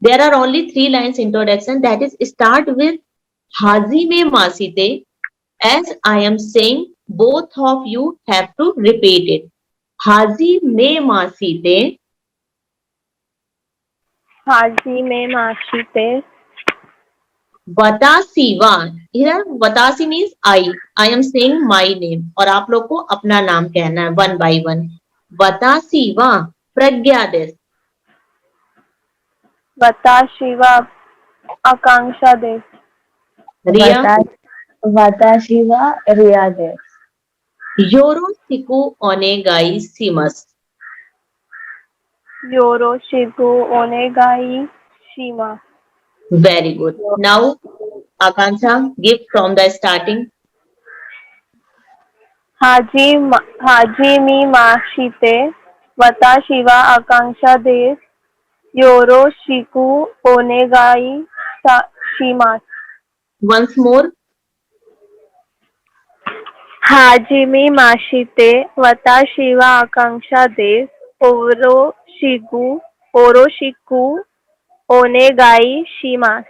There are only 3 lines introduction, that is start with Hajime Masite. As I am saying, both of you have to repeat it. Hajime Masite. Hajime Masite. Watashi wa. Here watashi means I am saying my name, और आप लोग को अपना नाम कहना है one by one. Watashi wa pragya desu. Watashi wa Akanksha desu. Riya. Watashi wa Riya desu. Yoroshiku onegai shimasu. Yoroshiku onegai shimasu. Very good. Now, Akanksha, give from the starting. Hajime Masite. Watashi wa Akanksha desu. Yoroshiku onegai shimasu. Once more. Hajime Masite. Watashi wa Akanksha desu. Oroshiku onegai shimasu.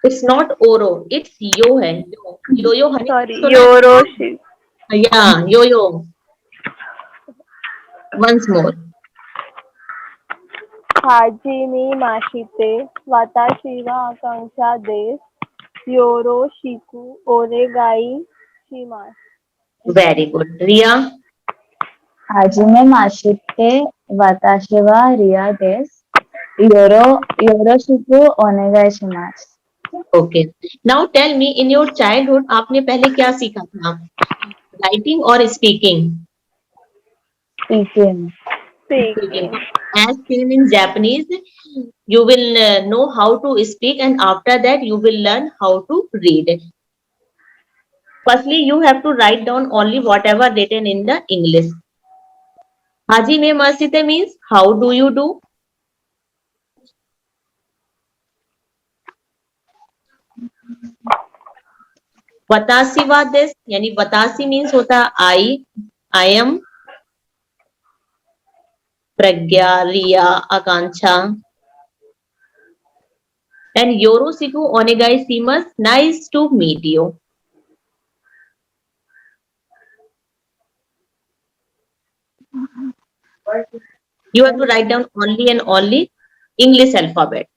It's not oro, it's yo है. Yo honey. Sorry, Yoroshiku. Yeah, yo. Once more. Hajime Masite. Watashi wa Akanksha desu. Yoroshiku onegai shimasu. Very good. Riya. Hajime Masite. Watashi wa Riya desu. Yoroshiku onegai shimasu. Okay. Now tell me, in your childhood, आपने पहले क्या सीखा था? Writing or speaking? Speaking. As seen in Japanese, you will know how to speak, and after that you will learn how to read. Firstly, you have to write down only whatever written in the English. Hajime Masite means how do you do? Watashi wa desu, यानी watashi means होता है I am. Pragya, Riya, Akanksha. And Yoroshiku onegai shimasu. Nice to meet you. You have to write down only and only English alphabet.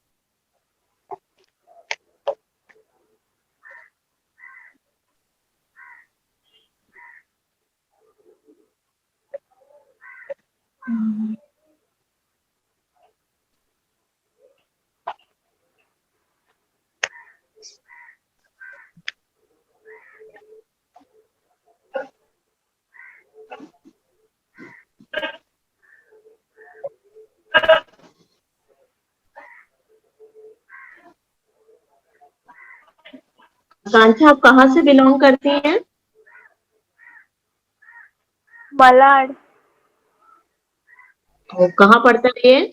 आकांक्षा, आप कहाँ से belong करती हैं? मलाड. तो कहाँ पड़ता है ये?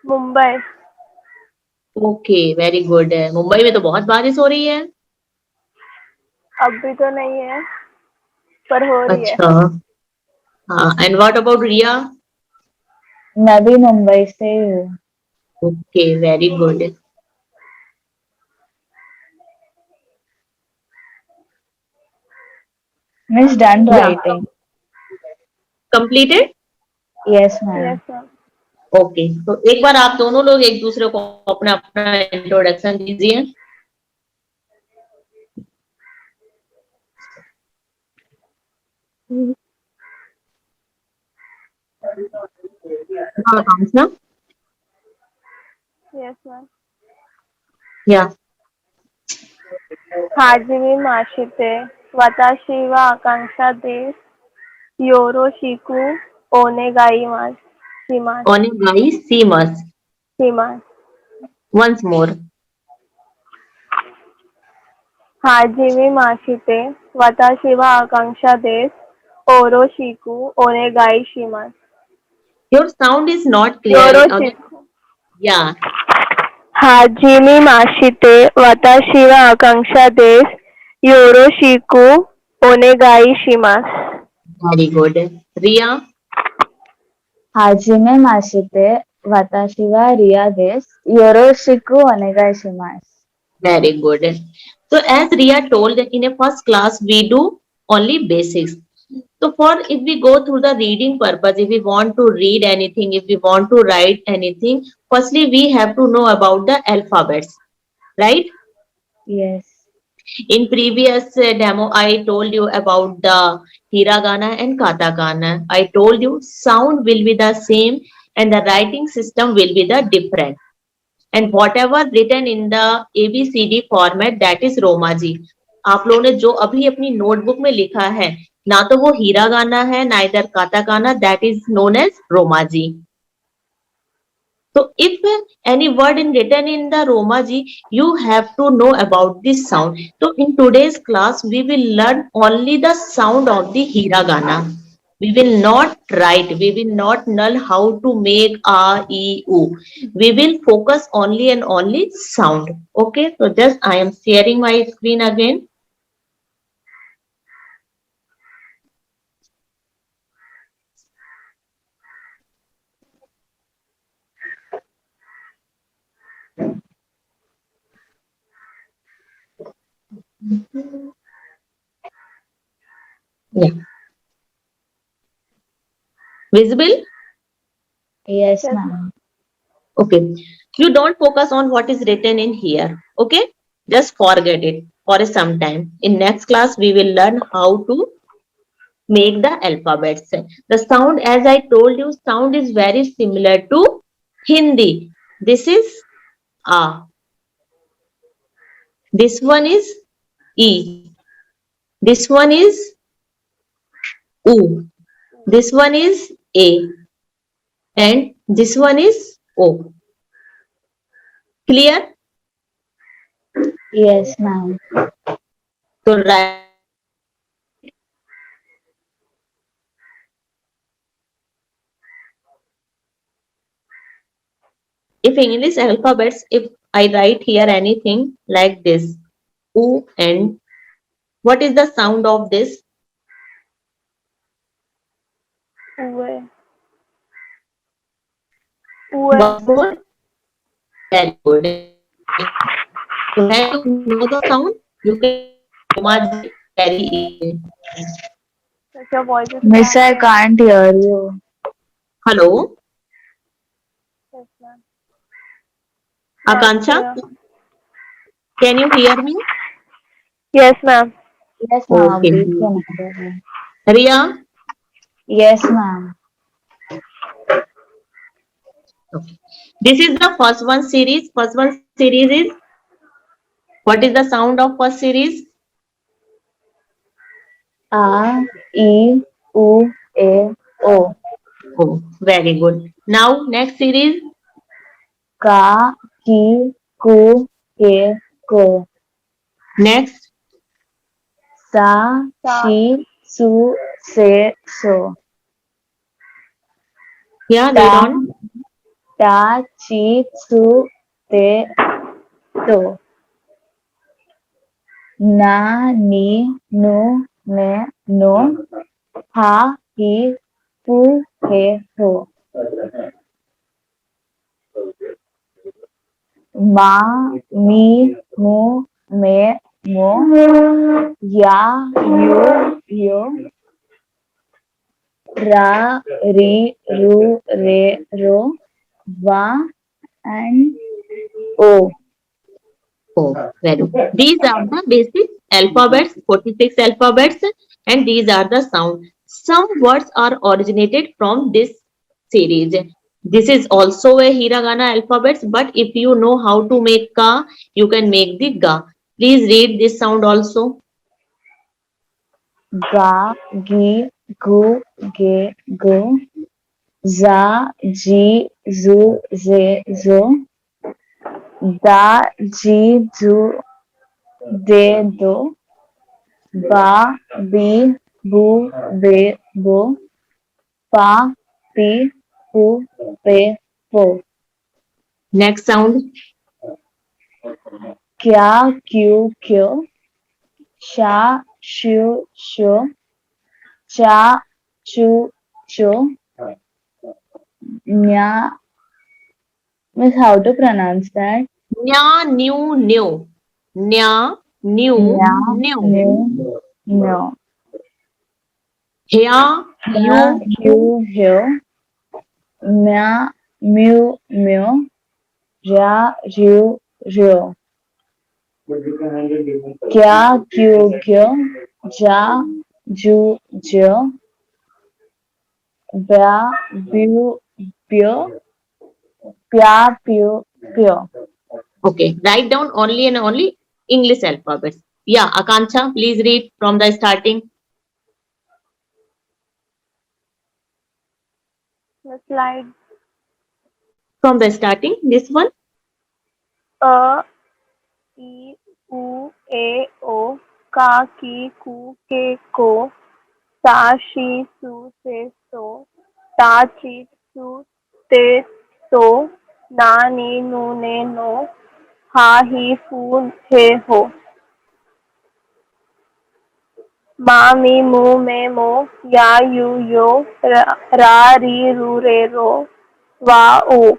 Mumbai. Okay, very good. Mumbai में तो बहुत बारिश हो रही है. अभी तो नहीं है, पर हो रही है. अच्छा. हाँ. एंड व्हाट अबाउट रिया? मैं भी मुंबई से. Okay, very good. Miss done writing. Completed? Yes, ma'am. Yes, ma'am. Okay, तो एक बार आप दोनों लोग एक दूसरे को अपना अपना इंट्रोडक्शन दीजिए. आकांक्षा. Yes, ma'am. या. Hajime Masite. Watashi wa Akanksha desu. Yoroshiku onegai shimasu. Onegai shimasu. Shimasu. Once more. Hajime Masite. Watashi wa Akanksha desu. Yoroshiku onegai shimasu. Your sound is not clear. Yoroshiku. Yeah. Hajime Masite. Watashi wa Akanksha desu. Yoroshiku onegai shimasu. Very good. Riya. Hajime Masite. watashi wa Ria desu. Yoroshiku onegaishimasu. Very good. So as Ria told, in a first class we do only basics. So for if we go through the reading purpose, if we want to read anything, if we want to write anything, firstly we have to know about the alphabets, right? Yes. In previous demo, I told you about the hiragana and katakana. I told you sound will be the same and the writing system will be the different. And whatever written in the ABCD format, that is romaji. आप लोगों ने जो अभी अपनी notebook में लिखा है, ना तो वो हीरागाना है, ना इधर katakana, that is known as romaji. So if any word in written in the Romaji, you have to know about this sound. So in today's class, we will learn only the sound of the hiragana. We will not write. We will not learn how to make a, e, u. We will focus only and only sound. Okay. So just I am sharing my screen again. Yeah. Visible? Yes, ma'am. Okay. You don't focus on what is written in here. Okay. Just forget it for some time. In next class, we will learn how to make the alphabets. The sound, as I told you, sound is very similar to Hindi. This is A. This one is E. This one is U. This one is A. And this one is O. Clear? Yes, ma'am. So right. If English alphabets, if I write here anything like this, U and what is the sound of this? Ue. Once more. Very good. So when you know the sound, you can Romaji very easily. Such your voice is Miss, I cracking. can't hear you. Hello, Yes, ma'am. Akansha, Yes, can you hear me? yes, ma'am. Yes, ma'am. Okay. Abhi se nahi hai. Ria, Yes, ma'am. okay. This is the first one series. First one series is, what is the sound of first series? A, E, U, A, O. Oh, very good. Now next series, Ka, Ki, Ku, Ke, Ko. next Sa, Shi, Su, Se, So. yeah, read Ta, on. Ta, Chi, Su, Te, To. Na, Ni, Nu, Ne, No. Ha, Hi, Hu, He, Ho. Ma, Mi, Mu, Me, Mo. Ya, Yu, Yo. Ra, Ri, Ru, Re, Ro. Va, and O. Oh, very good. These are the basic alphabets, 46 alphabets, and these are the sound. Some words are originated from this series. This is also a hiragana alphabets, but if you know how to make ka, you can make the ga. Please read this sound also. Ga, Gi, Gu, Ge, Go. Za, Ji, Zu, Ze, Zo. Da, Ji, Zu, De, Do. Ba, Bi, Bu, Be, Bo. Pa, Pi, Pu, Pe, Po. Next sound. Kya, Kyu, Kyo. Sha, Shu, Sho. Cha, Chu, Cho. Nya, Miss, how to pronounce that? Nya, new, new. Nya, new, Yeah, new. new, no. Hya, Yeah, you, you, you. Mya, mew, mew. Ja, you, you. क्या क्यों क्यों जा जू जो ब्या ब्यू ब्यो प्या प्यो प्यो Okay, write down only and only English alphabets. Yeah, Akanksha, please read from the starting. The slide. From the starting, this one. A, E, U, A, O. Ka, ki, ku, ke, ko. Sa, shi, su, se, so. Ta, chi, su, te, so. Na, ni, nu, ne, no. Ha, hi, fu, he, ho. Ma, mi, mu, me, mo. Ya, you, yo. Ra, ri, ru, re, ro. Wa, o.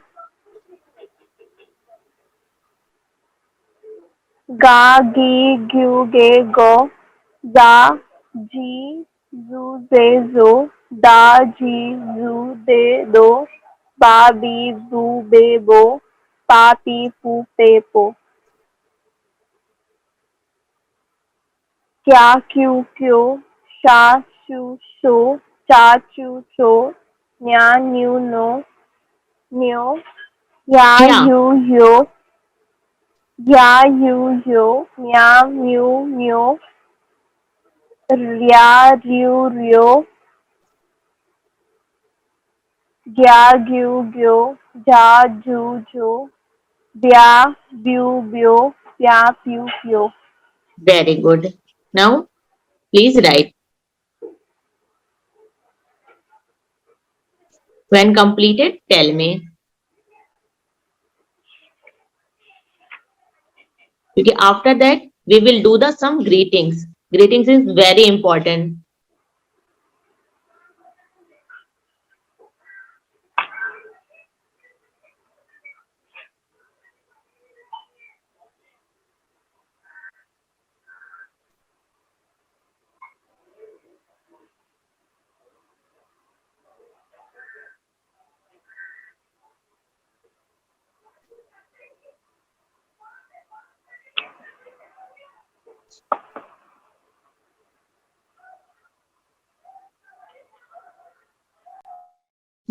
Ga, gi, gyu, ge, go. Za, ji, zu, ze, zo. Da, ji, zu, de, do. Ba, bi, bu, be, bo. Pa, pi, fu, pe, po. Kya, kyu, kyo. Sha, shu, sho. Cha, chu, cho. Nya, nyu, no. Nyo. Ya, Yeah, yu, yo. Ya, yu, yo. Mya, myu, myo. Rya, ryu, ryo. Gya, gyu, gyo. Ja, ju, jo. Bya, byu, byo. Pya, pyu, pyo. very good. Now, please write. When completed, tell me. Okay, after that, we will do the some greetings. Greetings is very important.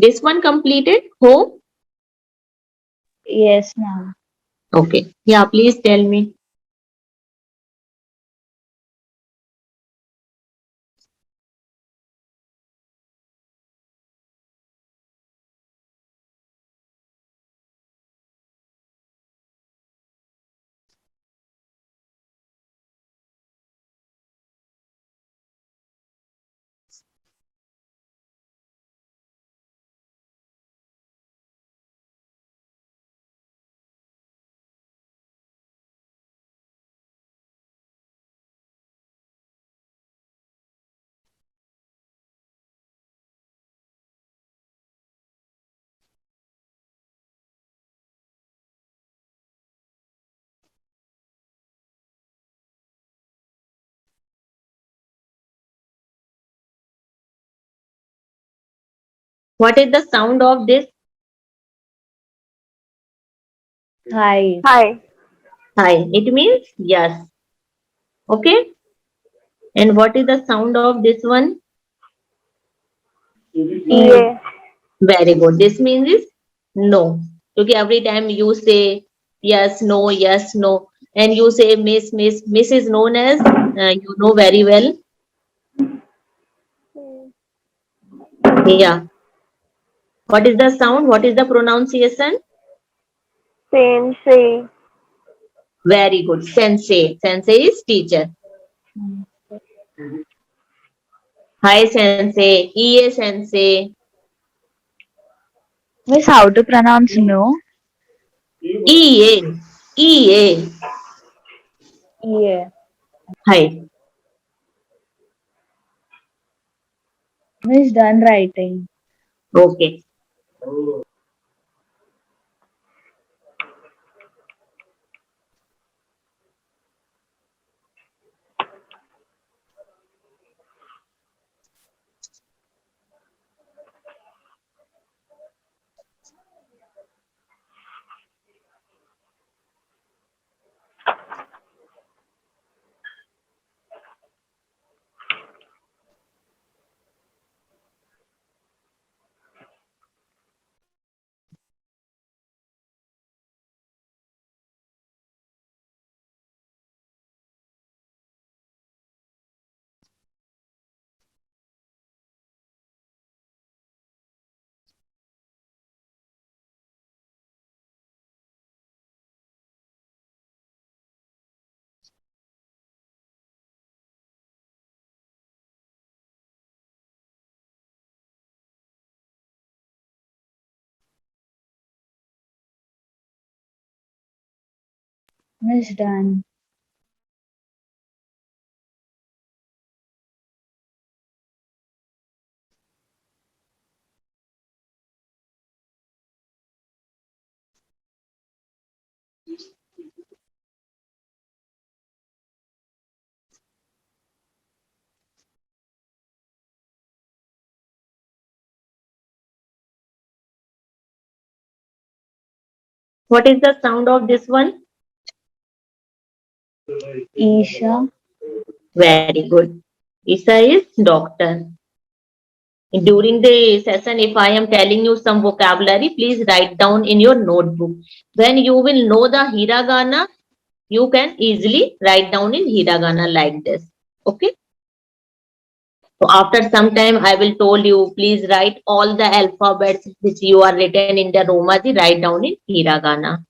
This one completed. Home. yes ma'am. Okay. Yeah, please tell me. What is the sound of this? Hi. Hi. Hi. It means yes. Okay. And what is the sound of this one? E. EA. Very good. This means is no. Okay. Every time you say yes, no, and you say miss is known as you know very well. Yeah. What is the sound? What is the pronunciation? Sensei. Very good. Sensei. Sensei is teacher. Hi, Sensei. EA Sensei. Miss, how to pronounce no? EA. EA. Yeah. Hi. Miss, done writing. Okay. Miss done. What is the sound of this one? Isha. Very good. Isa is doctor. During the session, if I am telling you some vocabulary, please write down in your notebook. When you will know the hiragana, you can easily write down in hiragana like this. Okay. So after some time, I will told you, please write all the alphabets which you are written in the Romaji, write down in hiragana.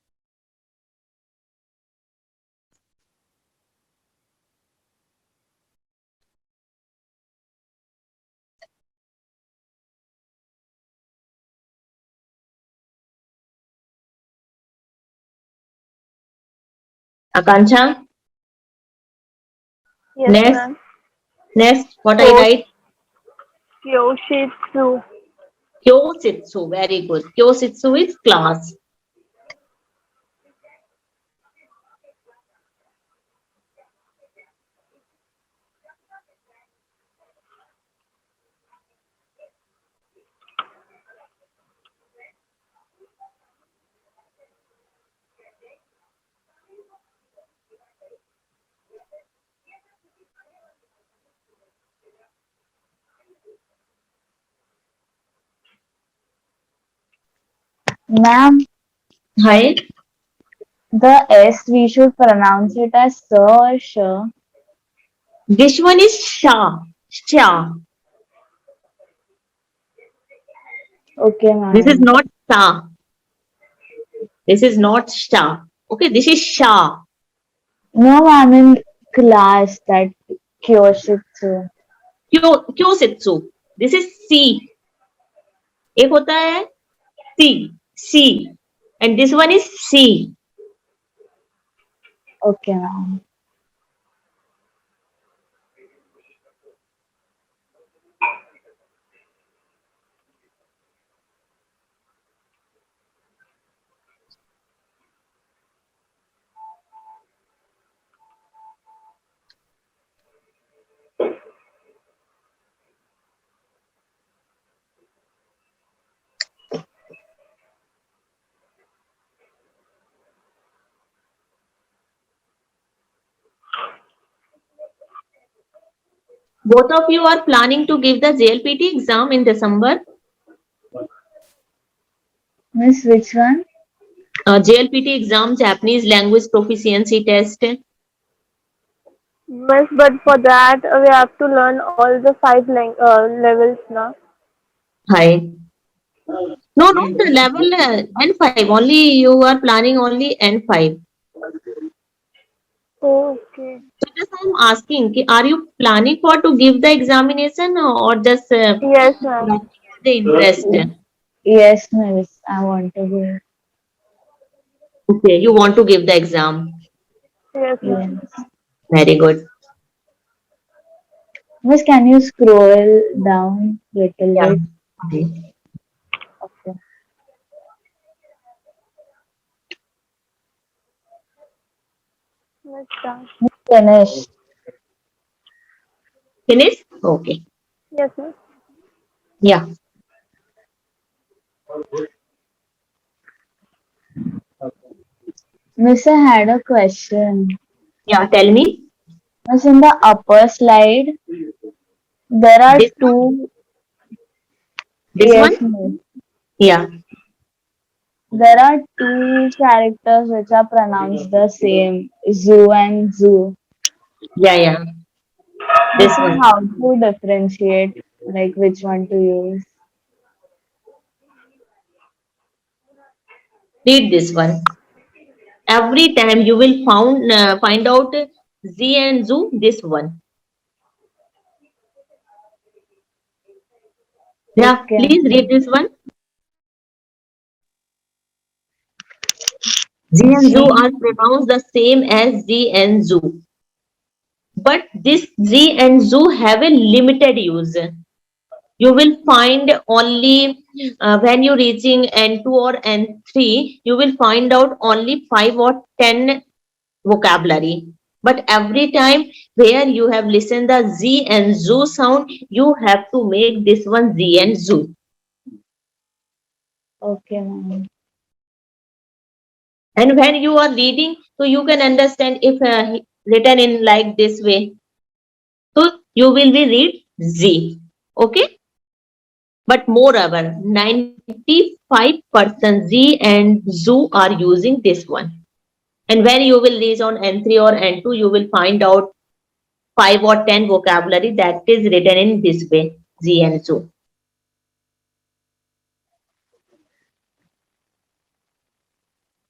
Akanksha, Yes, next, ma'am. next, what I Kyo- write? Kyoshitsu. Kyositsu, very good. Kyositsu is class. Ma'am, Hi. the S we should pronounce it as S or Sh. This one is Sha. Sha. Okay, This is ma'am. not Sa. This is not Sha. Okay, this is Sha. No, ma'am, in class that Kyoshitsu. Kyositsu. This is C. एक होता है C. C. And this one is C. Okay, ma'am. Both of you are planning to give the JLPT exam in December. Miss, which one? JLPT exam, Japanese language proficiency test. Miss, but for that we have to learn all the five levels now. Hi. No, no, the level N5. Only you are planning only N5. Okay. So just I'm asking, are you planning for to give the examination or just Yes, ma'am. the interest? Yes, miss. I want to go. Okay, you want to give the exam. Yes, ma'am. Yes. Very good. Miss, can you scroll down little Yeah. bit? Okay. Okay. Miss done. Finish. Finish? Okay. Yes, ma'am. Yeah. Miss, I had a question. Yeah. Tell me. Miss, in the upper slide, there are This one? two. This one? Yes, miss. Yeah. There are two characters which are pronounced the same, zoo and zoo. Yeah. Yeah. Miss, This one. how to differentiate, like which one to use? Read this one. Every time you will find out Z and Zoo. This one. Yeah. Okay, Please read this one. Z and zoo G. are pronounced the same as Z and zoo. But this Z and zoo have a limited use. You will find only when you're reaching N2 or N3, you will find out only 5 or 10 vocabulary. But every time where you have listened the Z and zoo sound, you have to make this one Z and zoo. Okay, ma'am. And when you are reading, so you can understand if written in like this way. So you will be read Z. Okay. But moreover, 95% Z and zoo are using this one. And when you will reach on N3 or N2, you will find out 5 or 10 vocabulary that is written in this way, Z and zoo.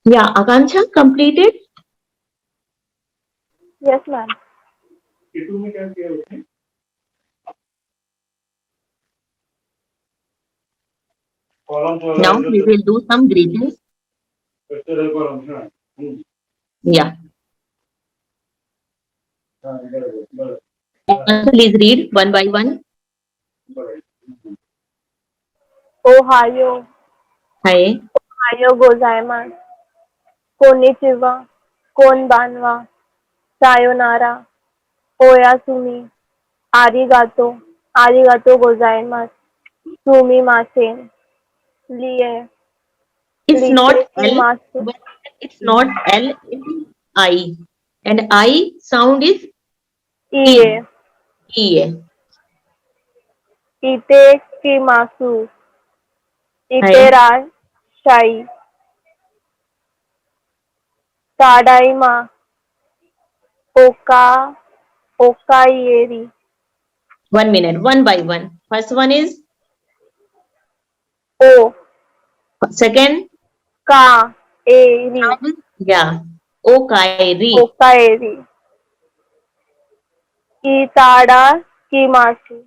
Yeah, Akansha completed. Yes, ma'am. Now we will do some greetings. Yeah. Please read one by one. Ohio, Hi. Ohio gozaimasu. Konnichiwa, konbanwa, sayonara, oyasumi, arigato, arigato gozaimasu, sumimasen, lie, It's lite not L, imasu, but it's not L, it's I. And I sound is ie, E. E. ite kimasu, Hi. itera shai, tadaima, oka, okaieri, 1 minute, one by one. First one is o, second. ka, eri, Sound is yeah. O Kairi. okaeri, itada kimasu.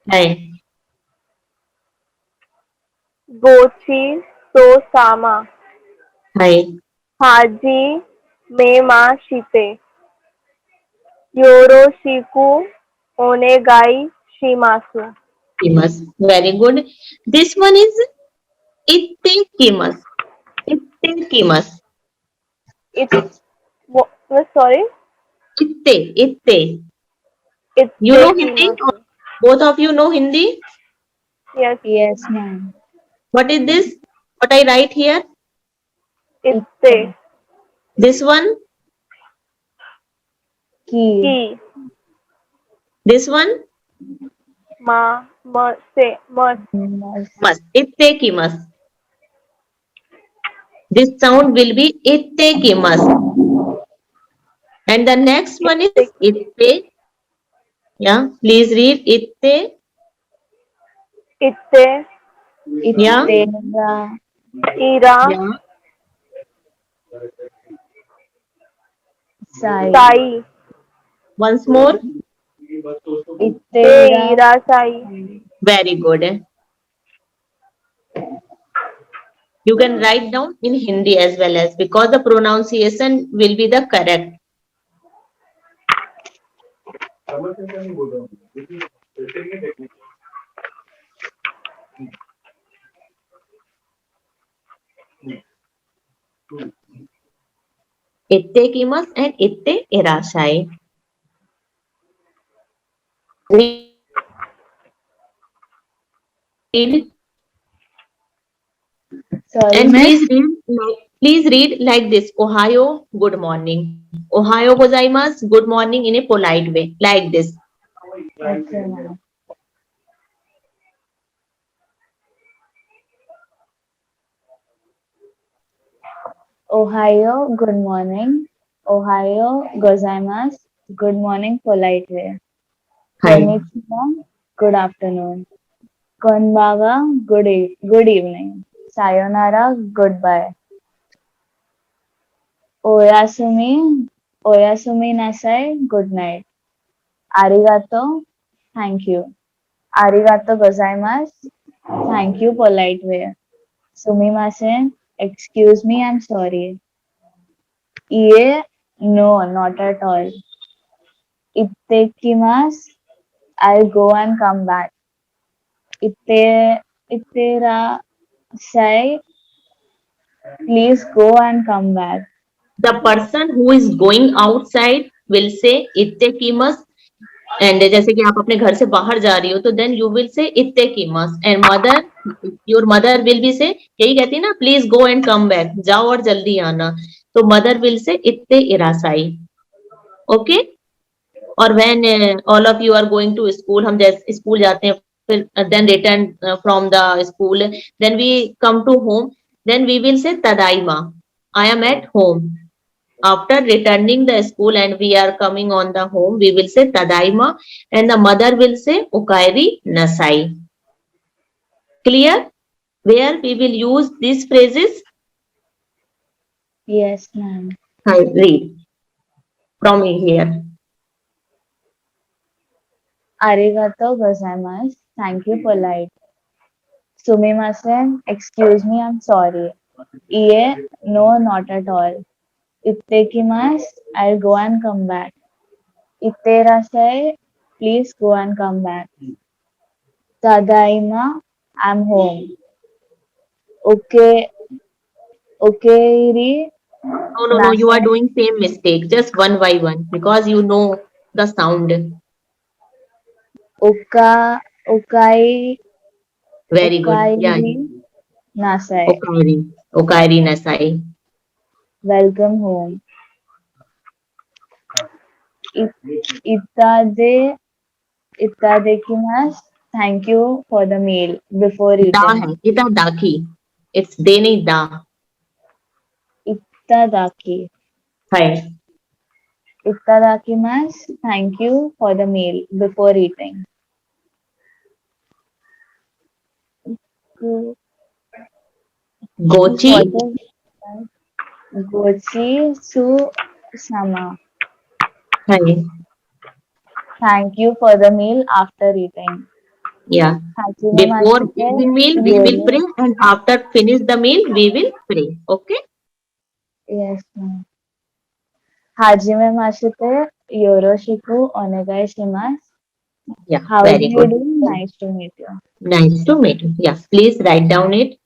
Hi. Gochi so sama. Hi. Haji me ma shite. Yoroshiku onegai shimasu. Kimas. Very good. This one is Ittekimas. Ittekimas. It sorry. Itte. You know Hindi? Or Ittekimasu. both of you know Hindi? Yes. Yes, ma'am. What is this? What I write here? Itte. This one? Key. Ki. This one? Ma. Ma. Se. Mas. Mas. Ittekimas. This sound will be Ittekimas. And the next one is Itte. Yeah, please read Itte. Itte. Yeah. Itera. Ira. Yeah. Sai. Sai. Once more. Te Itera. ira sai. Very good. You can write down in Hindi as well as because the pronunciation will be the correct. Ittekimas and Itte Irashai. Read Sorry, and miss. please read like this. Ohio, good morning. Ohio gozaimasu, good morning in a polite way. Like this. Okay, ma'am. Ohio, good morning. Ohio, gozaimasu. Good morning, polite way. Hi. Konnichiwa, good afternoon. Konbawa, good evening. Sayonara, goodbye. Oyasumi, oyasumi nasai, good night. Arigato, thank you. Arigato gozaimasu, thank you, polite way. Sumimasen, excuse me, I'm sorry. Ie, no, not at all. Ittekimasu, I'll go and come back. Itte, itterasai, please go and come back. The person who is going outside will say ittekimasu. And जैसे कि आप अपने घर से बाहर जा रही हो तो देन यू विल से इत्ते कीमस and mother your mother will be say यही कहती है ना please go and come back जाओ और जल्दी आना तो मदर विल से इत्ते इरासाई ओके और when all of you are going to school हम जैसे स्कूल जाते हैं फिर then return from the school then we come to home then we will say तदाइमा I am at home after returning the school and we are coming on the home we will say tadaima and the mother will say okaeri nasai clear where we will use these phrases Yes, ma'am. I read from here Arigato gozaimasu. Thank you, polite. Sumimasen, excuse me, I'm sorry. Ie, no, not at all. Ittekimasu, I'll go and come back. Itterasai, please go and come back. Tadaima, I'm home. Okay, okeiri, no you are nasai, doing same mistake just one by one because you know the sound oka, okai, very good yeah okairi, nasai. okaeri okaeri nasai Welcome home. Itade, Itadekimasu, thank you for the meal before da eating. hai ita daki it's de nahi da Itadaki. hai Itadakimasu, thank you for the meal before eating. gochi What is that? Gochi su sama. hai Thank you for the meal after eating. yeah Hajime before mashite eating meal we will yoro. pray and after finish the meal we will pray okay Yes, ma'am. Hajime mashite yoroshiku onegai shimasu. yeah How do very you good do? Nice to meet you. nice to meet you yeah please write down it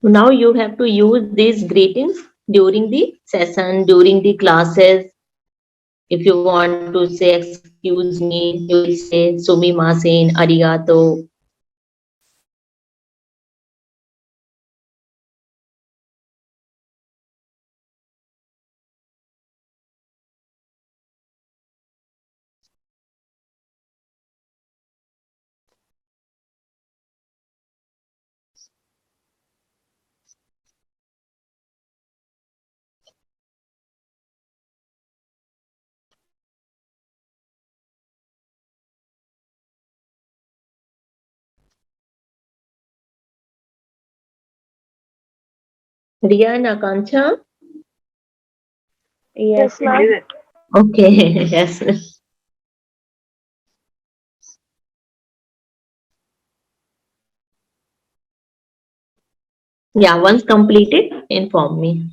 Now you have to use these greetings during the session, during the classes. If you want to say excuse me, you will say sumimasen, arigato. Riya and Akanksha? Yes, Yes, ma'am. ma'am. Okay, yes. Yeah, once completed, inform me.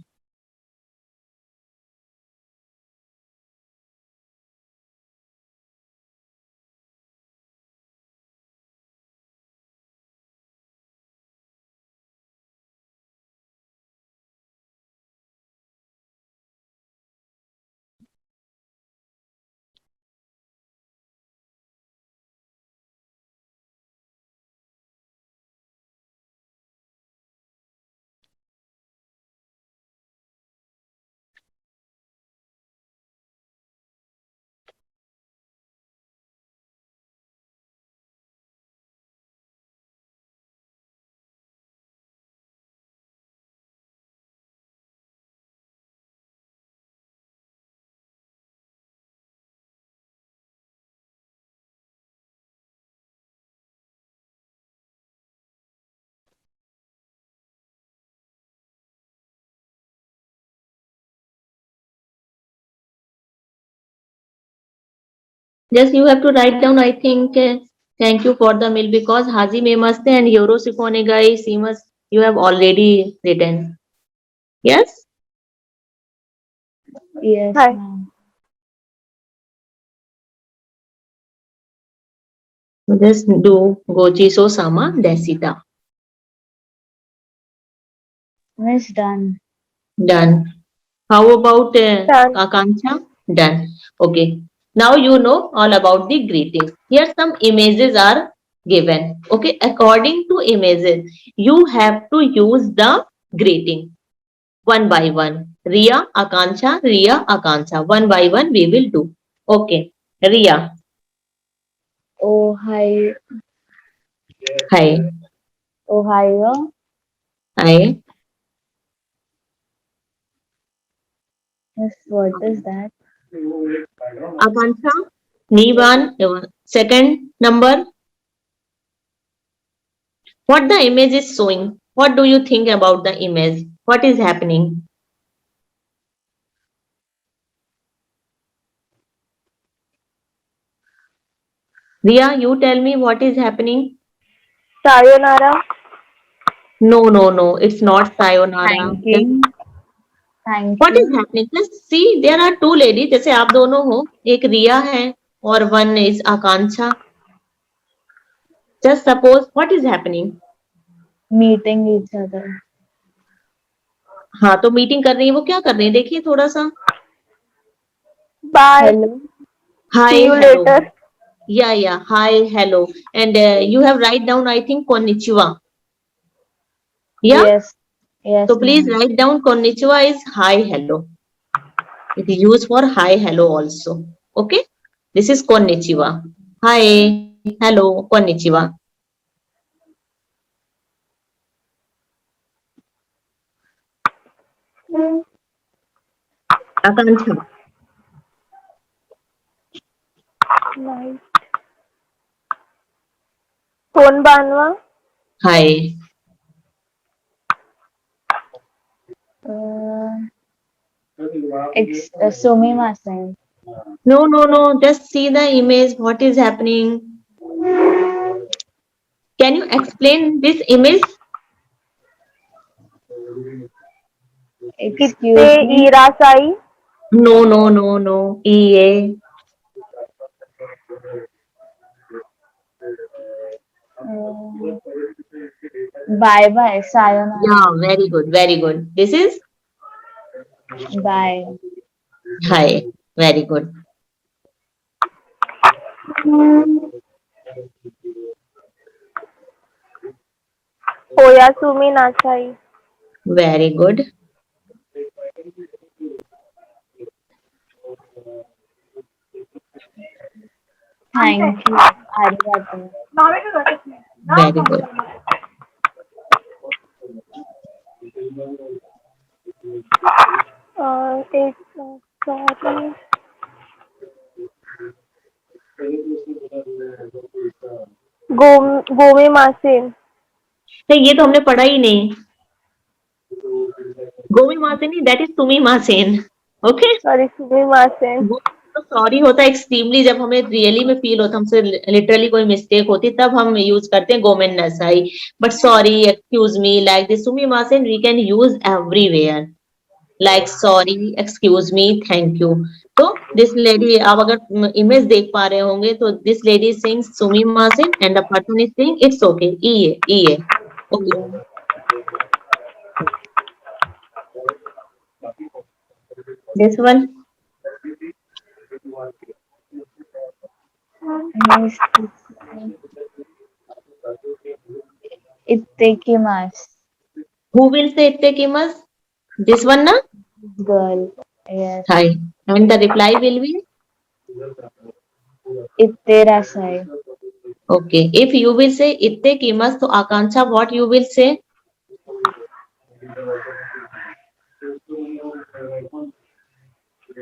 Just you have to write down, I think, thank you for the meal because Haji Memaste and Euro Sifonegai Simas, you have already written. Yes? Yes, Hi. ma'am. Just do Gochi So Sama Desita. Miss done. Done. How about Done. Akanksha? Done. Okay. Now you know all about the greetings. Here some images are given. Okay. According to images, you have to use the greeting one by one. Riya, Akanksha. One by one we will do. Okay. Riya, Ohio. hi. Ohio. Hi. Miss, what is that? Akanksha, Nivan, second number. What the image is showing? What do you think about the image? What is happening? Riya, you tell me what is happening. Sayonara. No, no, no. It's not sayonara. Just Thanking. Thank what is you. happening? Just see, there are two ladies. जैसे आप दोनों हो, एक रिया है और one is Akanksha. Just suppose what is happening? Meeting each other. हाँ, तो meeting कर रही है. वो क्या कर रही है? देखिए थोड़ा सा. Bye. Hello. See Hi, you hello. later. Yeah, yeah. Hi, hello. And you have write down, I think, konnichiwa. Yeah. Yes. Yes, So please ma'am. write down konnichiwa is hi, hello. It is used for hi, hello also. Okay. This is konnichiwa. Hi, hello, konnichiwa. Akanksha. Nice. Phone banwa. Hi. Uh, Sumimasen. No, no, no. Just see the image. What is happening? Can you explain this image? Kitte Excuse me. irasai. No, no, no, no. EA. Bye bye. Sayonara. Yeah, very good, very good. This is Bye. hi, very good. Oyasumi nasai. Very good. Thank you. Arigato. Very good. एक sorry. गोमे मासे. नहीं, ये तो हमने पढ़ा ही नहीं. गोमी मासेन नहीं, that is सुमी मासेन. Okay? सॉरी सुमी मासे. वो तो सॉरी होता है एक्सट्रीमली, जब हमें रियली में फील होता है, हमसे लिटरली कोई मिस्टेक होती है, तब हम यूज करते हैं गोमेन नसाई. But sorry, excuse me, like this सुमी मासेन we can use everywhere. Like sorry, excuse me, thank you. तो दिस लेडी, आप अगर इमेज देख पा रहे होंगे, तो दिस लेडी सिंग सुमी मासेन and the person is sing it's okay, ईए. Okay. This one. Ittekimasu. Who will say ittekimasu? This one, na? Girl. Yes. Hi. And the reply will be? Itterasai. Okay. If you will say ittekimasu, so Akansha, what you will say?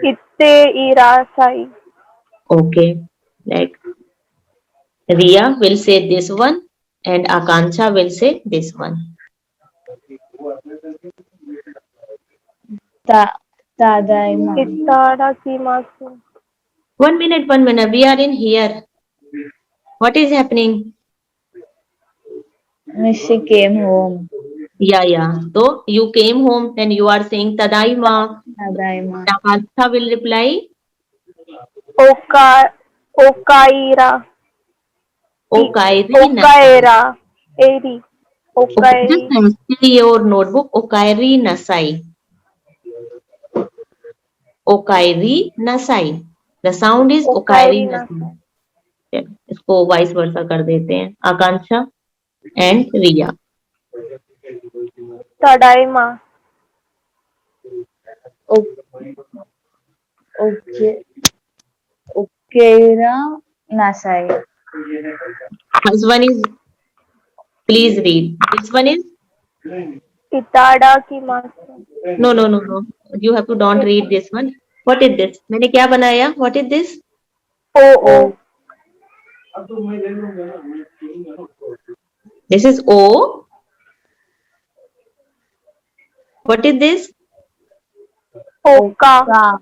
इत्ते इरासाई. Okay. Like Riya will say this one and Akansha will say this one. Tadaima. इत्ताडा किमासु. 1 minute, 1 minute. We are in here. What is happening? She came home. Yeah. So you came home and you are saying Tadaima. Tadaima. Akansha will reply? ओकाइरा. Okairi. ओकाएरा. एरी. Okay, ओकाएरी. just see your notebook. Okairi nasai. Okairi nasai. The sound is okairi ओकाएरी nasai. नासाई. Yeah, इसको vice versa कर देते हैं. आकांक्षा एंड रिया. तडाइमा. Okay. Okeira nasai. This one is, please read. This one is, इताडा किमासु. no. You have to don't read this one. What is this? मैंने क्या बनाया? What is this? O. This is O. What is this? ओका. Ka.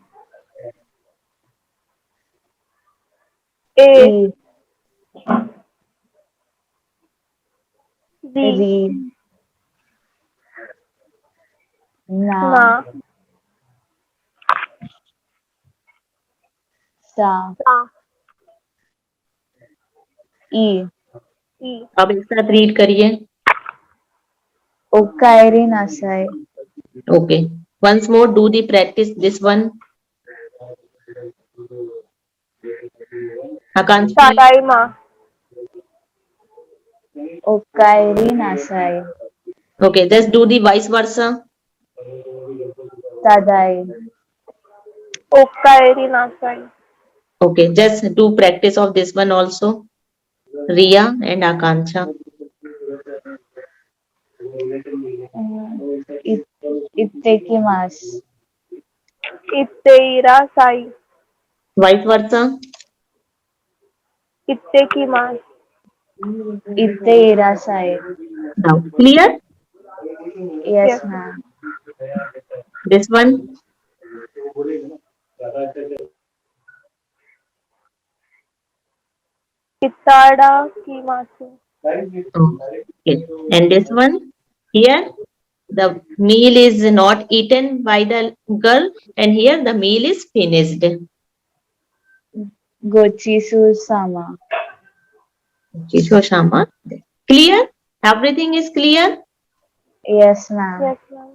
ए. E. री. Re. Na. ना. Sa. सा. E. ई. अब एक साथ रीड करिए. Okairi nasai. Okay. Once more, do the practice. This one. Akansha. तडाइमा. Okairi nasai. Okay, just do the vice versa. Tadai. ओकाएरी नासाई. Okay, just do practice of this one also. Riya and Akansha. Ittekimasu. इत्ते इरासाई. Vice versa. इत्ते किमास. Itteirasai. Now, clear? Yes, Yes. ma'am. This one. इत्ताडा किमासु. Okay. And this one here, the meal is not eaten by the girl, and here the meal is finished. Gochisu sama. Chisho Shama. Clear? Everything is clear? Yes, ma'am. Yes, ma'am.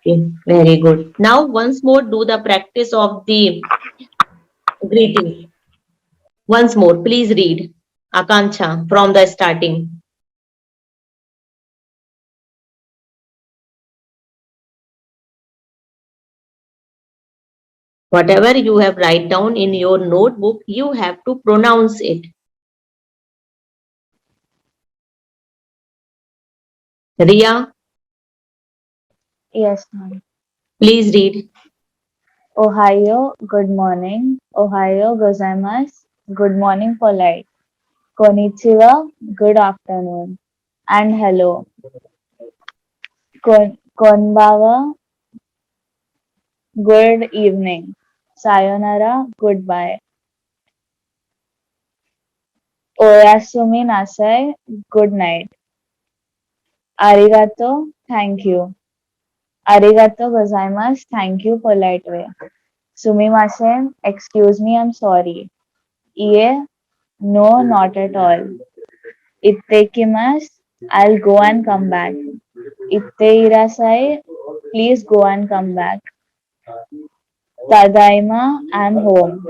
Okay, very good. Now once more do the practice of the greeting. Once more, please read. Akanksha from the starting. Whatever you have write down in your notebook, you have to pronounce it. Ria, Yes, ma'am. please read. Ohio, good morning. Ohio gozaimasu, good morning, polite. Konnichiwa, good afternoon. And hello. Konbawa, good evening. Sayonara, goodbye. Oyasumi nasai, good night. Arigato, thank you. Arigato gozaimasu, thank you, polite way. Sumimasen, excuse me, I'm sorry. Ie, no, not at all. Ittekimasu, I'll go and come back. Itteirasai, please go and come back. Tadaima, I'm home.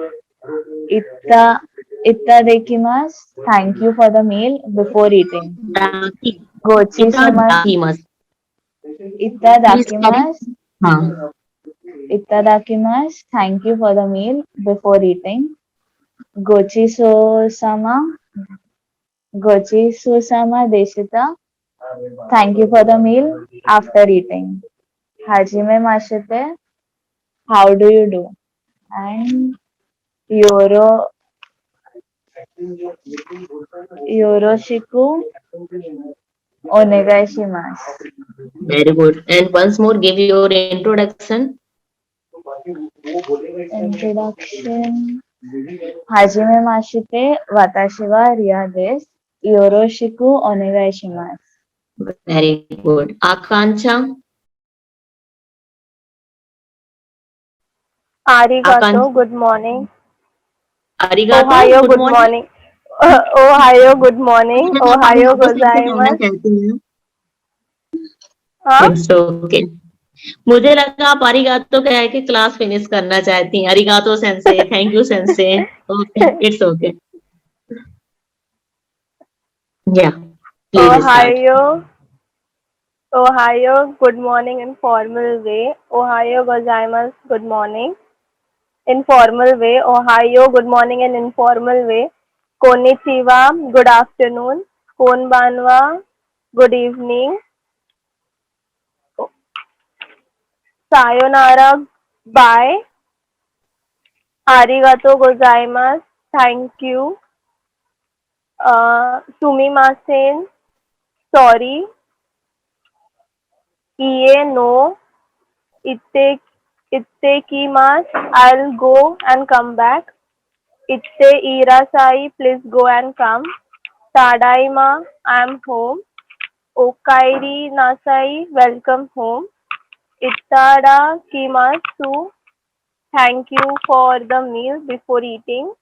Ittadekimasu, thank you for the meal before eating. Daki. Gochimasu, Itadakimasu. Please correct. Ittadakimasu, हाँ. Ittadakimasu, thank you for the meal before eating. Gochiso-sama, Gochisu-sama deshita, thank you for the meal after eating. Hajime mashite, how do you do? And Yoro Yoroshiku onegaishimasu. Very good. And once more, give your introduction. Introduction. Hajime mashite, watashi wa Ria desu. Yoroshiku onegaishimasu. Very good. Akanksha. Arigato, Akanksha. good morning. Arigato. Ohio, Good good morning. morning. Ohio, good morning. मुझे आप Ohio arigato से क्या कहना gozaimasu. चाहती हैं? हाँ? It's okay. मुझे लगा आप arigato कह के क्लास फिनिश करना चाहती हैं. Arigato sensei. Thank you sensei. Okay. It's okay. Yeah. Please start. Ohio, good morning in formal way. Ohio gozaimasu, good morning. Informal way. Ohio, good morning in informal way. Konnichiwa, good afternoon. Konbanwa, good evening. Sayonara, bye. Arigato gozaimasu, thank you. Sumimasen, sorry. Ie, no. Ittekimasu, I'll go and come back. Irasai, please go and come. Tadaima, I'm home. Okairi nasai, welcome home. Ittada kimasu, thank you for the meal before eating.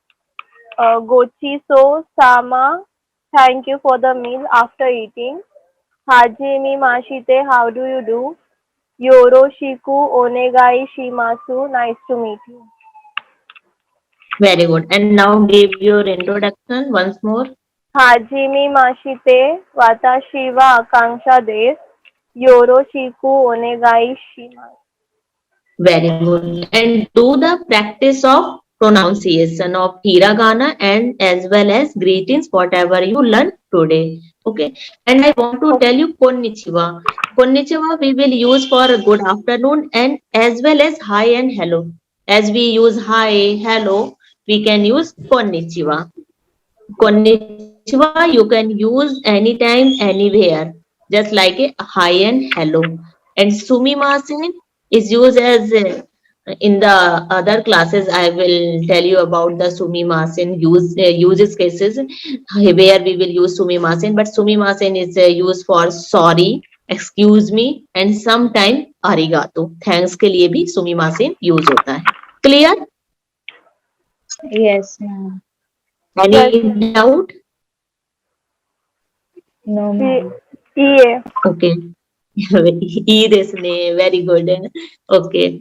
Gochiso sama, thank you for the meal after eating. Hajime mashite, how do you do? Yoroshiku onegai shimasu, nice to meet you. Very good. And now give your introduction once more. Hajime mashite, watashi wa Akanksha desu. Yoroshiku onegai shimasu. Very good. And do the practice of pronunciation of hiragana and as well as greetings, whatever you learn today. Okay. And I want to tell you konnichiwa. Konnichiwa we will use for good afternoon and as well as hi and hello. As we use hi, hello, we can use konnichiwa. Konnichiwa you can use anytime, anywhere, just like a hi and hello. And sumimasen is used as in the other classes. I will tell you about the sumimasen uses cases where we will use sumimasen. But sumimasen is used for sorry, excuse me, and sometime arigato. Thanks के लिए भी sumimasen use होता है. Clear? Yes, ma'am. Yes, Any doubt? No, ma'am. EA. Okay. Eですね。Very good. Okay.